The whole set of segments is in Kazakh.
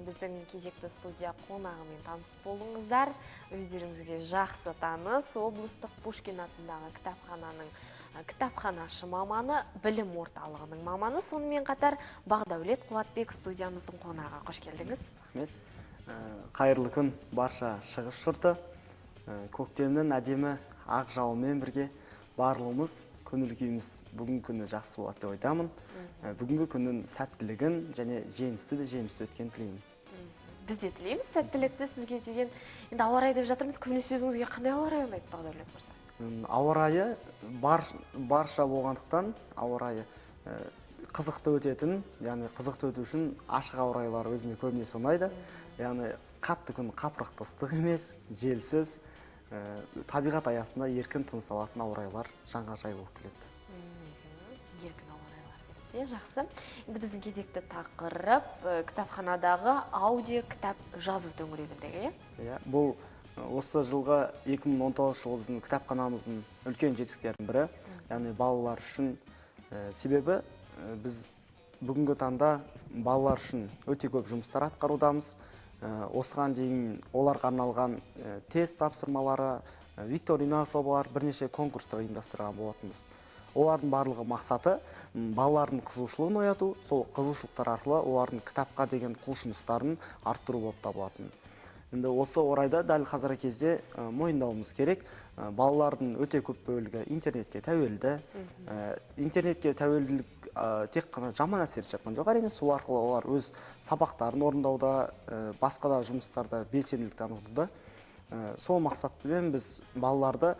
біздің кезекті студия қонағымен таныс болыңыздар. Өздеріңізге жақсы таныс облыстық Пушкин атындағы кітапханашы маманы, білім орталығының маманы, сонымен қатар Бақдәулет Қуатбек студиямыздың қонағы. Қош келдіңіз. Рахмет. Қайырлы күн барша шығыс жұрты. Көктемнің әдемі ақ жауынмен бірге барлығымыз көңіл күйіміз бүгінгі күні жақсы болады деп айтамын. Бүгінгі күннің сәттілігін және жеңісті өткен тілеймін. Біз де тілейміз сәттілікті сізге деген. Енді ауа райы деп жатырмыз, көбінесе өзіңізге қандай ауа райы ұнайды, Бақдәулет мырза? Ауа райы барша болғандықтан ауа райы қызықты өтетін, яғни қызықты өту үшін ашық ауа райлар өзіме көбінесе ұнайды. Яғни қатты күн қапырықты ыстық емес, желсіз, табиғат аясында еркін тыныс алатын ауа райлар жанға жай болып келеді. Еркін ауа райлар өте жақсы. Енді біздің кезекті тақырып кітапханадағы аудио кітап жазу төңірегіндегі. Бұл осы жылғы 2019 жылы біздің кітапханамыздың үлкен жетістіктерінің бірі, яғни балалар үшін. Себебі біз бүгінгі таңда балалар үшін өте көп жұмыстар атқарудамыз. Осыған дейін оларға арналған тест тапсырмалары, викторина жобалар, бірнеше конкурстар ұйымдастырған болатынбыз. Олардың барлығы мақсаты балалардың қызығушылығын ояту, сол қызығушылықтар арқылы олардың кітапқа деген құлшыныстарын арттыру болып табылатын. Енді осы орайда дәл қазіргі кезде мойындауымыз керек, балалардың өте көп бөлігі интернетке тәуелді. Интернетке тәуелділік тек қана жаман әсер етіп жатқан жоқ, әрине сол арқылы олар өз сабақтарын орындауда, басқа да жұмыстарда белсенділік танытуда. Сол мақсатпен біз балаларды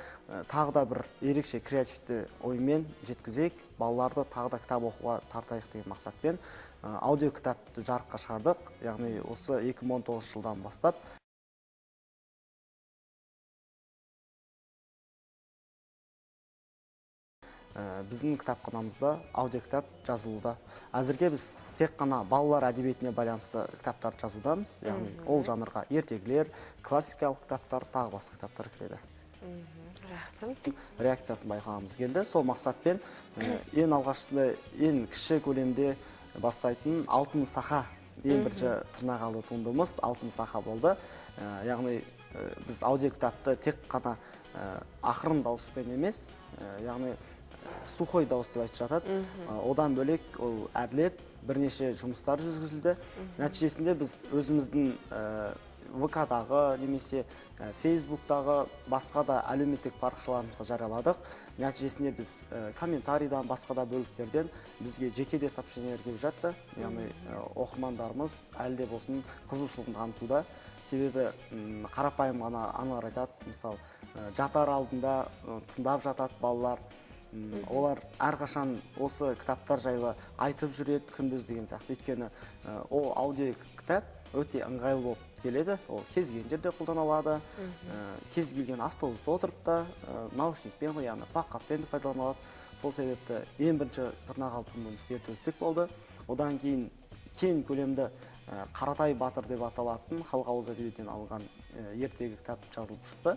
тағы да бір ерекше креативті оймен жеткізейік, балаларды тағы да кітап оқуға тартайық деген мақсатпен аудио кітапты жарыққа шығардық. Яғни осы 2019 жылдан бастап біздің кітапханамызда аудио кітап жазылуда. Әзірге біз тек қана балалар әдебиетіне байланысты кітаптар жазудамыз. Яғни ол жанрға ертегілер, классикалық кітаптар, тағы басқа кітаптар кіреді. Жақсы. Реакциясын байқағымыз келді. Сол мақсатпен ең алғашында ең кіші көлемде бастайтын Алтын Саха, ең бірінші тырнақалды туындымыз Алтын Саха болды. Яғни біз аудио кітапты тек қана ақырын дауыспен емес, яғни сухой дауыс деп айтып жатады. Одан бөлек ол әрлеп бірнеше жұмыстар жүргізілді. Нәтижесінде біз өзіміздің ВК-дағы немесе Фейсбуктағы басқа да әлеуметтік парақшаларымызға жарияладық. Нәтижесінде біз комментарийдан, басқа да бөліктерден бізге жекеде сообщениелер келіп жатты. Яғни оқырмандарымыз әлі де болсын қызығушылығын танытуда. Себебі қарапайым ғана аналар айтады, мысалы, жатар алдында тыңдап жатады балалар. Олар әрқашан осы кітаптар жайлы айтып жүреді күндіз деген сияқты. Өйткені ол аудио кітап өте ыңғайлы болып келеді. Ол кез келген жерде қолдана алады. Кез келген автобуста отырып та наушникпен, яғни құлаққаппен де пайдалана алады. Сол себепті ең бірінші тырнақалды туындымыз ерте үздік болды. Одан кейін кең көлемді Қаратай батыр деп аталатын халық ауыз әдебиетінен алынған ертегі кітап жазылып шықты.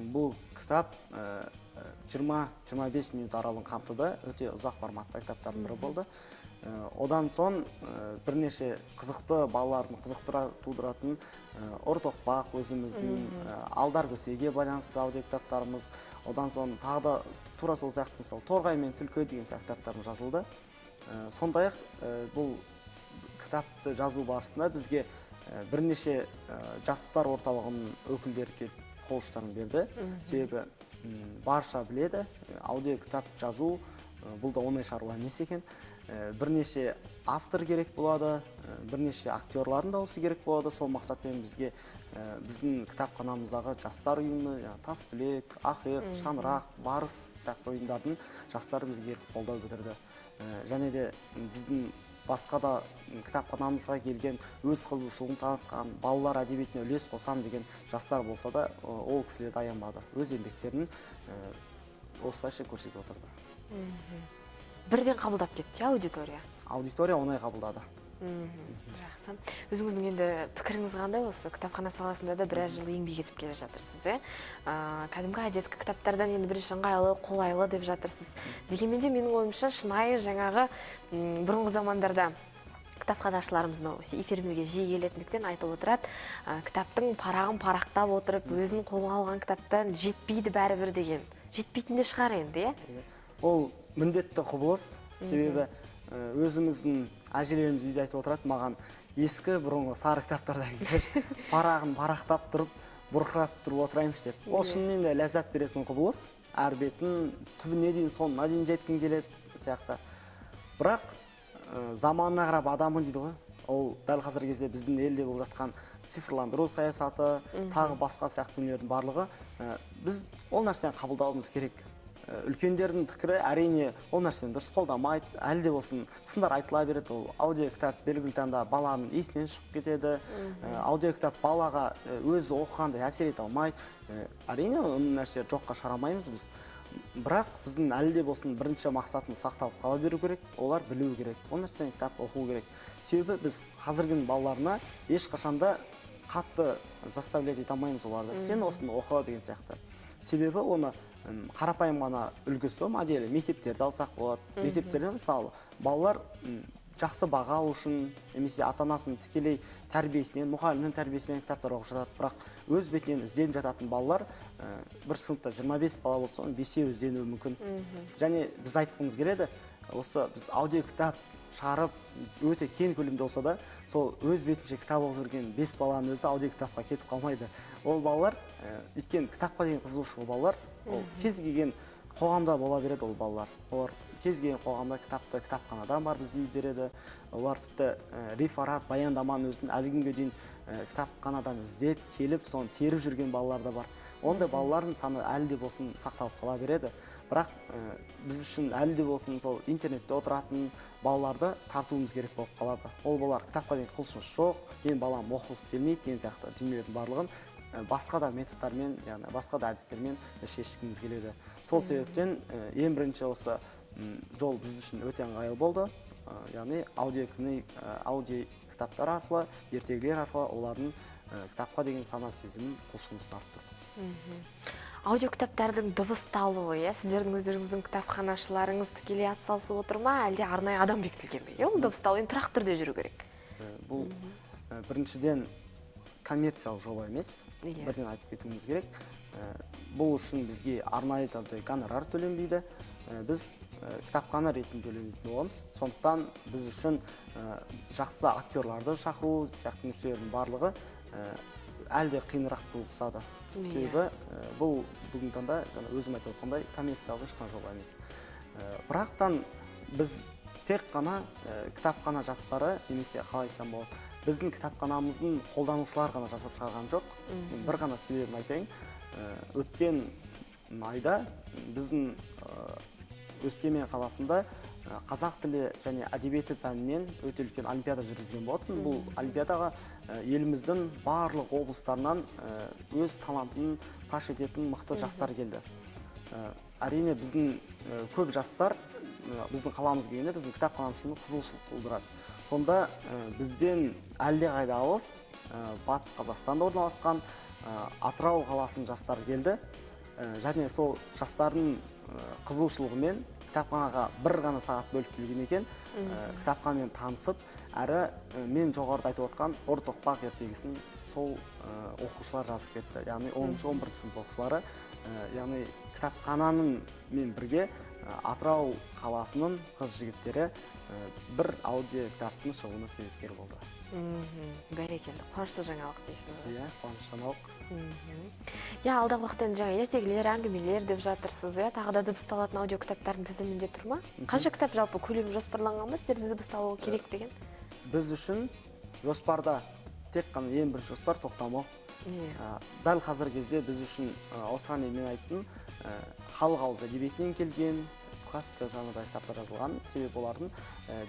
Бұл кітап 20-25 минут аралығын қамтыды. Өте ұзақ форматты кітаптардың бірі болды. Одан соң бірнеше қызықты балалардың қызықтыра тудыратын Ортоқпақ, өзіміздің Алдар Көсеге байланысты аудио кітаптарымыз. Одан соң тағы да тура сол сияқты, мысалы, Торғай мен Түлкі деген сияқты кітаптарымыз жазылды. Сондай-ақ бұл кітапты жазу барысында бізге бірнеше жастар орталығының өкілдері келіп қол ұштарын берді. Себебі барша біледі, аудио кітап жазу бұл да оңай шаруа емес екен. Бірнеше автор керек болады, бірнеше актерлардың дауысы керек болады. Сол мақсатпен бізге біздің кітапханамыздағы жастар ұйымы, Тастүлек, Ақиық, Шаңырақ, Барыс сияқты ұйымдардың жастары бізге қолдау білдірді. Және де біздің басқа да кітапханамызға келген өз қызығушылығын танытқан балалар әдебиетіне үлес қосам деген жастар болса да, ол кісілер аянбады. Өз еңбектерін осылайша көрсетіп отырды. Бірден қабылдап кетті аудитория? Аудитория оңай қабылдады. Жақсы. Өзіңіздің енді пікіріңіз қандай осы кітапхана саласында да біраз жыл еңбек етіп келе жатырсыз, кәдімгі әдеткі кітаптардан енді бірінші ыңғайлы, қолайлы деп жатырсыз. Дегенмен де менің ойымша шынайы жаңағы бұрынғы замандарда кітапханашыларымыздың эфирімізге жиі келетіндіктен айтып отырады, кітаптың парағын парақтап отырып, өзін қолға алған кітаптан жетпейді бәрібір деген. Жетпейтін де шығар енді, иә? Ол міндетті құбылыс, себебі өзіміздің әжелеріміз үйде айтып отырады, маған ескі бұрынғы сары кітаптардағы парағын парақтап тұрып, бұрқыратып тұрып отырайыншы деп. Ол шынымен де ләззат беретін құбылыс. Әр бетін түбіне дейін, соңына дейін жеткің келеді сияқты. Бірақ заманына қарап адамын дейді ғой. Ол дәл қазір кезде біздің елде болып жатқан цифрландыру саясаты, тағы басқа сияқты дүниелердің барлығы, біз ол нәрсені қабылдауымыз керек. Үлкендердің пікірі әрине ол нәрсені дұрыс қолдамайды, әлі де болсын сындар айтыла береді. Ол аудио кітап белгілі таңда баланың есінен шығып кетеді. Аудио кітап балаға өзі оқығандай әсер ете алмайды. Әрине ол нәрсе жоққа шығарамаймыз біз. Бірақ біздің әлі де болсын бірінші мақсатымыз сақталып қала беру керек, олар білу керек, ол нәрсені кітап оқу керек. Себебі біз қазіргі балаларына ешқашанда қатты заставлять ете алмаймыз оларды. Сен осыны оқы деген сияқты. Себебі оны қарапайым ғана үлгісі моделі мектептерді алсақ болады. Мектептерде мысалы балалар жақсы баға алу үшін немесе ата-анасының тікелей тәрбиесінен, мұғалімнің тәрбиесінен кітаптар оқып жатады. Бірақ өз бетінен ізденіп жататын балалар бір сыныпта 25 бала болса, 5-еу ізденуі мүмкін. Және біз айтқымыз келеді, осы біз аудио кітап шығарып өте кең көлемде болса да, сол өз бетінше кітап оқып жүрген 5 баланың өзі аудио кітапқа кетіп қалмайды. Ол балалар, өйткені кітапқа деген қызығушылығы балалар, ол кез келген қоғамда бола береді ол балалар. Олар кез келген қоғамда кітапты кітапханадан барып іздей береді. Олар тіпті реферат, баяндаманы өзін әлі күнге дейін кітапханадан іздеп, келіп, соны теріп жүрген балалар да бар. Ондай балалардың саны әлі де болсын сақталып қала береді. Бірақ біз үшін әлі де болсын сол интернетте отыратын балаларды тартуымыз керек болып қалады. Ол балалар кітапқа деген құлшыныс жоқ, мен балам оқығысы келмейді деген сияқты дүниелердің барлығын басқа да методтармен, яғни басқа да әдістермен шешкіміз келеді. Сол себептен ең бірінші осы жол біз үшін өте ыңғайлы болды. Яғни аудио кітаптар арқылы, ертегілер арқылы олардың кітапқа деген сана сезімін, құлшынысын арттыру. Аудио кітаптардың дыбысталуы, сіздердің өздеріңіздің кітапханашыларыңыз тікелей атсалысып отыр ма, әлде арнайы адам бекітілген бе? Ол дыбысталу тұрақты түрде жүру керек. Бұл біріншіден коммерциялық жоба емес, бірден айтып кетуіміз керек. Бұл үшін бізге арнайы түрде гонорар төленбейді. Біз кітапхана ретінде төленетін боламыз. Сондықтан біз үшін жақсы актерларды шақыру сияқты нәрселердің барлығы әлде қиынырақ туғызады. Себебі бұл бүгінгі таңда өзім айтып отқандай коммерциялық ешқандай жоба емес. Бірақтан біз тек қана кітапхана жастары немесе қалай айтсам болады, біздің кітапханамыздың қолданушылар ғана жасап шығарған жоқ. Бір ғана себебін айтайын. Өткен айда біздің Өскемен қаласында қазақ тілі және әдебиеті пәнінен өте үлкен олимпиада жүргізген болатын. Бұл олимпиадаға еліміздің барлық облыстарынан өз талантын паш ететін мықты жастар келді. Әрине біздің көп жастар біздің қаламыз келгенде біздің кітапханамыз үшін қызығушылық тудырады. Сонда бізден әлдеқайда алыс Батыс Қазақстанда орналасқан Атырау қаласының жастары келді. Және сол жастардың қызығушылығымен кітапханаға бір ғана сағат бөліп келген екен. Кітапханамен танысып, әрі мен жоғарыда айтып отқан Ор тоқпақ ертегісін сол оқушылар жазып кетті. Яғни 10-11 сынып оқушылары, яғни кітапхананың мен бірге Атырау қаласының қыз-жігіттері бір аудио кітаптың шығуына себепкер болды. Бәрекелді, қуанышты жаңалық дейсіз. Иә, қуанышты жаңалық. Алдағы уақытта жаңа ертегілер, әңгімелер деп жатырсыз, тағы да дыбысталатын аудио кітаптардың тізімінде тұр ма? Қанша кітап жалпы көлемі жоспарланған ба, сіздерде дыбысталуы керек деген? Біз үшін жоспарда тек қана ең бір жоспар тоқтамау. Дәл қазір кезде біз үшін осыған мен айттым, халық ауыз әдебиетінен келген классика жанрда кітаптар жазылған, себебі олардың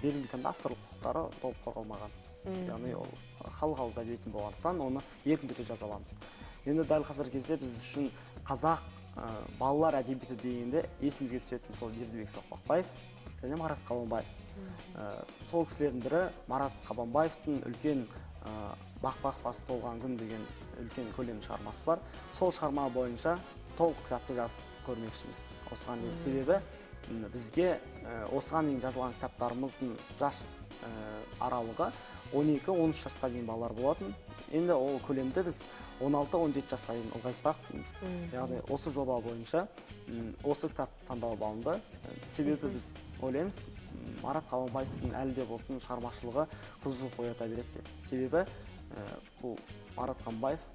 белгілі таңда авторлық құқықтары толық қорғалмаған. Яғни ол халық ауыз әдебиетін болғандықтан оны еркін түрде жаза аламыз. Енді дәл қазір кезде біз үшін қазақ балалар әдебиеті дегенде есімізге түсетін сол Бердібек Соқпақбаев және Марат Қабанбаев. Сол кісілердің бірі Марат Қабанбаевтың үлкен бақ-бақ басы толған күн деген үлкен көлемді шығармасы бар. Сол шығарма бойынша толық кітапты жазып көрмекшіміз. Осыған дейін себебі бізге осыған дейін жазылған кітаптарымыздың аралығы 12-13 жасқа дейін балалар болатын. Енді ол көлемді біз 16-17 жасқа дейін ұлғайтпақпыз. Яғни осы жоба бойынша осы кітап таңдалып алынды. Себебі біз ойлаймыз, Марат Қабанбаевтың әлі де болсын шығармашылығы қызығушылық оята береді деп. Себебі бұл Марат Қабанбаев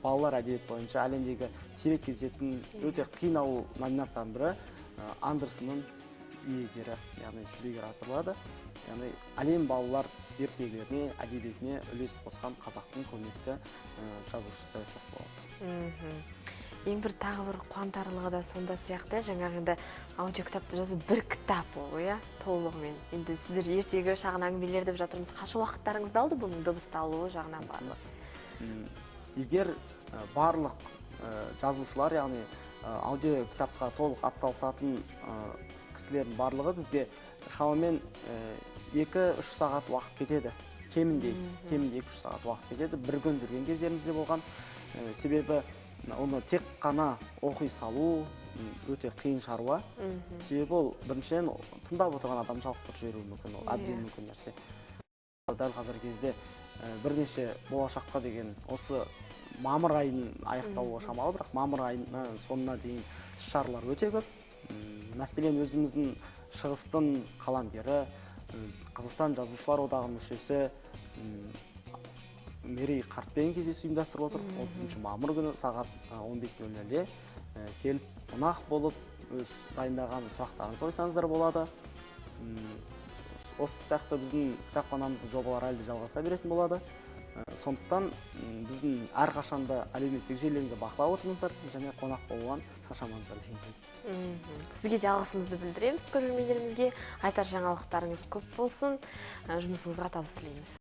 балалар әдебиет бойынша әлемдегі сирек кездесетін өте қиын номинацияның бірі Андерсонның иегері, яғни жүлдегер аталады. Яғни әлем балалар ертегілеріне, әдебиетіне үлес қосқан қазақтың көрнекті жазушысы деп айтсақ болады. Ең бір тағы бір қуантарлығы да сонда сияқты, жаңағы енді аудио кітапты жазу бір кітап ол, иә, толығымен. Енді сіздер ертегі шағын әңгімелер деп жатырмыз. Қанша уақыттарыңызды алды бұның дыбысталуы жағынан барлық? Егер барлық жазушылар, яғни аудио кітапқа толық атсалысатын кісілердің барлығы бізге шамамен 2-3 сағат уақыт кетеді. Кемінде 2-3 сағат уақыт кетеді. Bir күн жүрген кездерімізде болған. Себебі оны тек қана оқи салу өте қиын шаруа. Себебі ол біріншіден тыңдап отырған адам жалықтырып жіберуі мүмкін, ол әбден мүмкін нәрсе. Дәл қазіргі кезде бірнеше болашаққа деген осы мамыр айын аяқталуға шамалы, бірақ мамыр айының соңына дейін іс-шаралар өте көп. Мәселен, өзіміздің шығыстың қаламгері, Қазақстан жазушылар одағының мүшесі Мерей Қартпен кездесу ұйымдастырып отыр. 30 мамыр күні сағат 15:00-де келіп қонақ болып, өз дайындаған сұрақтарыңызды қойсаңыздар болады. Осы сияқты біздің кітапханамыздың жобалары әлі жалғаса беретін болады. Сондықтан біздің әрқашанда әлеуметтік желілерімізді бақылап отырыңыздар және қонақ болудан шаршамаңыздар деймін. Сізге де алғысымызды білдіреміз көрермендерімізге. Айтар жаңалықтарыңыз көп болсын. Жұмысыңызға табыс тілейміз.